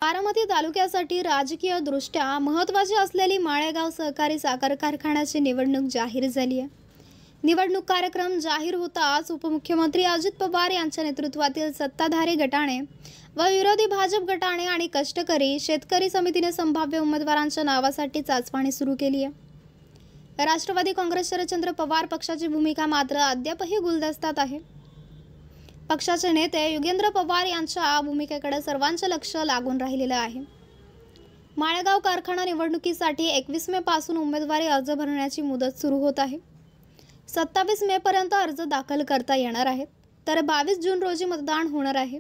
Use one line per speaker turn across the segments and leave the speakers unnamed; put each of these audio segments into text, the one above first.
बारामती तालुक्यासाठी राजकीय दृष्ट्या महत्त्वाची असलेली माळेगाव सहकारी साखर कारखान्याची निवडणूक जाहीर झाली आहे। निवडणूक कार्यक्रम जाहीर होताच उपमुख्यमंत्री अजित पवार यांच्या नेतृत्वातील सत्ताधारी गटाने व विरोधी भाजप गटाने आणि कष्टकरी शेतकरी समितीने संभाव्य उमेदवारांच्या नावासाठी चाचपणी सुरू केली आहे। राष्ट्रवादी काँग्रेस शरदचंद्र पवार पक्षाची भूमिका मात्र अद्यापही गुलदस्त्यात आहे। पक्षाचे नेते योगेंद्र पवार यांच्या भूमिकेकडे सर्वांचे लक्ष लागून राहिलेले आहे। माळेगाव कारखाना निवडणुकीसाठी 21 मे पासून उमेदवारी अर्ज भरण्याची मुदत सुरू होत आहे। 27 मे पर्यंत अर्ज दाखल करता येणार आहेत, तर 22 जून रोजी मतदान होणार आहे।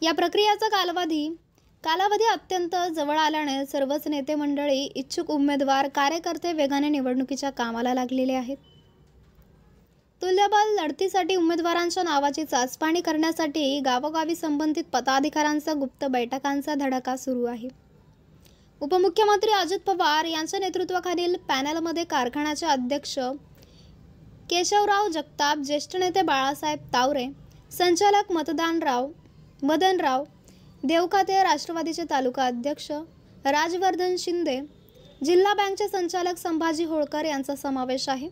या प्रक्रियेचा कालावधी अत्यंत जवळ आल्याने सर्वच नेते मंडळी, इच्छुक उमेदवार, कार्यकर्ते वेगाने निवडणुकीच्या कामाला लागलेले आहेत। तुल्यबळ लढतीसाठी उमेदवारांच्या नावाची चाचपणी करण्यासाठी गावोगावी संबंधित पदाधिकाऱ्यांचा गुप्त बैठकांचा धडाका सुरू आहे। उपमुख्यमंत्री अजित पवार यांच्या नेतृत्वाखालील पॅनलमध्ये कारखान्याचे अध्यक्ष केशवराव जगताप, ज्येष्ठ नेते बाळासाहेब तावरे, संचालक मदनराव देवखाते, राष्ट्रवादीचे तालुका अध्यक्ष राजवर्धन शिंदे, जिल्हा बँकचे संचालक संभाजी होळकर यांचा समावेश आहे।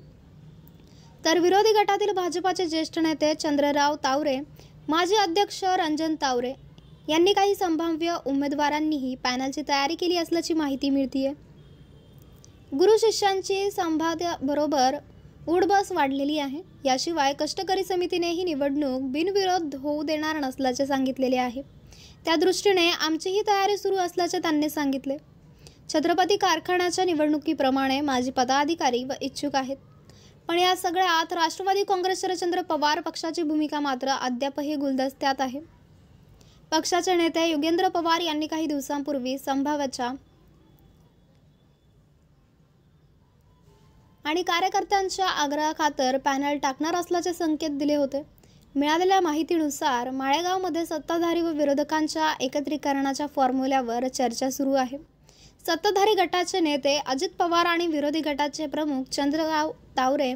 तर विरोधी गटातील भाजपाचे ज्येष्ठ नेते चंद्रराव तावरे, माजी अध्यक्ष रंजन तावरे यांनी काही संभाव्य उमेदवारांनीही पॅनलची तयारी केली असल्याची माहिती मिळते। गुरु शिष्यांची संवादाबरोबर उडबस वाढलेली आहे। याशिवाय कष्टकरी समितीने ही निवडणूक बिनविरोध होऊ देणार नसल्याचे सांगितलेले आहे। त्या दृष्टीने आमचीही तयारी सुरू असल्याचे त्यांनी सांगितले। छत्रपती कारखान्याच्या निवडणुकीप्रमाणे माजी पदाधिकारी व इच्छुक आहेत, पण या सगळ्यात राष्ट्रवादी काँग्रेस शरदचंद्र पवार पक्षाची भूमिका मात्र अद्यापही गुलदस्त्यात आहे। पक्षाचे नेते योगेंद्र पवार यांनी काही दिवसांपूर्वी संभाव्यच्या आणि कार्यकर्त्यांच्या आग्रहाखातर पॅनल टाकणार असल्याचे संकेत दिले होते। मिळालेल्या माहितीनुसार माळेगावमध्ये सत्ताधारी व विरोधकांच्या एकत्रीकरणाच्या फॉर्म्युल्यावर चर्चा सुरू आहे। सत्ताधारी गटाचे नेते अजित पवार आणि विरोधी गटाचे प्रमुख चंद्रराव तावरे,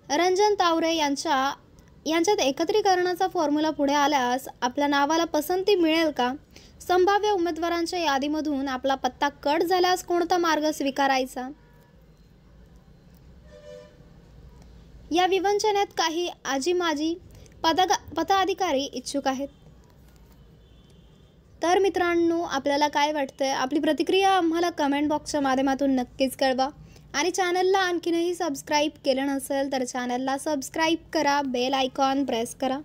रंजन तावरे यांच्यात एकत्रीकरणाचा फॉर्म्युला पुढे आल्यास आपल्या नावाला पसंती मिळेल का? संभाव्य उमेदवारांच्या यादीमधून आपला पत्ता कट झाल्यास कोणता मार्ग स्वीकारायचा? या विवंचनेत काही आजी-माजी पदाधिकारी इच्छुक आहेत। तर मित्रांनो, आपल्याला काय वाटतंय? आपली प्रतिक्रिया आम्हाला कमेंट बॉक्सच्या माध्यमातून नक्कीच कळवा आणि चॅनलला आणखीनही सबस्क्राईब केलं नसेल तर चॅनलला सबस्क्राईब करा, बेल आयकॉन प्रेस करा।